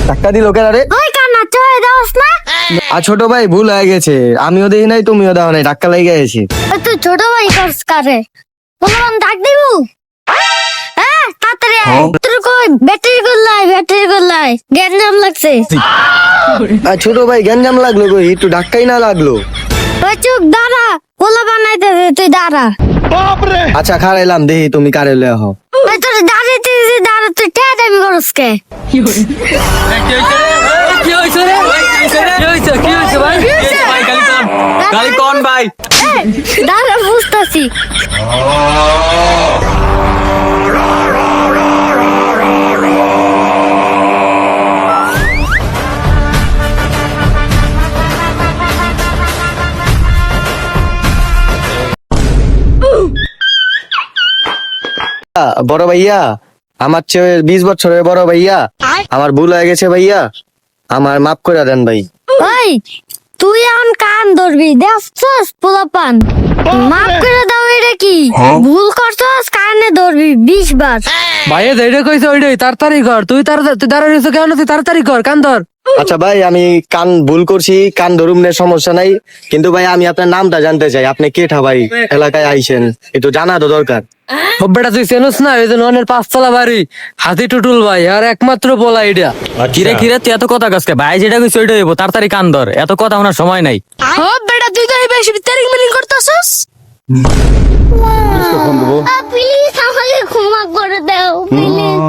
ধাক্কা দিল কেন রে? ওই কানা চলে যাস না। আর ছোট ভাই ভুল হয়ে গেছে, আমিও দেখি নাই তুমিও দাও নাই, ধাক্কা লেগে গেছি। ওই তুই ছোট ভাই করস কারে? বললাম ডাক দিবু। হ্যাঁ তাড়াতাড়ি আয়। তোর কই ব্যাটারি গোল্লাই গ্যাঞ্জাম লাগছে। আর ছোট ভাই গ্যাঞ্জাম লাগলো কই, একটু ধাক্কাই না লাগলো। ওই চুপ দাঁড়া, পোলা বানাইতে তুই দাঁড়া। আচ্ছা খারাইলাম, দেখি তুমি কারে লয়ে হও। ওই তোর দাঁড়াইতে দাঁড়া, তুই ঠেয়া দাবি করস কে? কি হয়েছে রে? কি হয়েছে ভাই? গালি কোন ভাই? দাঁড়া বুঝতেছি। বড় ভাইয়া, আমার চেয়ে 20 বছরের বড় ভাইয়া, আমার ভুল হয়ে গেছে ভাইয়া, আমার মাফ করে দেন ভাই। ওই তুই এখন কান ধরবি, দেখছস পোলাপান? মাফ করে দাও, এটা কি ভুল করছস? কানে ধরবি 20 বার। ভাইয়া যেটা কইছে ওইটাই, তাড়াতাড়ি কর। তুই দাঁড়ায় রইছো কেন? তুই তাড়াতাড়ি কর, কান ধর। আচ্ছা ভাই, আমি কান ভুল করছি, কান ধরুম না, সমস্যা নাই, কিন্তু ভাই আমি আপনার নামটা জানতে চাই, আপনি কেঠা ভাই, এলাকায় আইছেন, একটু জানা তো দরকার। ও বেটা তুই চেনস না? এই যে ননের 5 তলা বাড়ি, হাতি টুটুল ভাই, আর একমাত্র বলা এটা। কিরে কিরে তুই এত কথা কাজকে ভাই যেটা কইছ ওইটাই হইব, তাড়াতাড়ি কান ধর, এত কথা শোনার সময় নাই। ও বেটা তুই তো এই বেশি তেরিং মিলিং করতেছস। প্লিজ আমাকে ক্ষমা করে দাও, প্লিজ।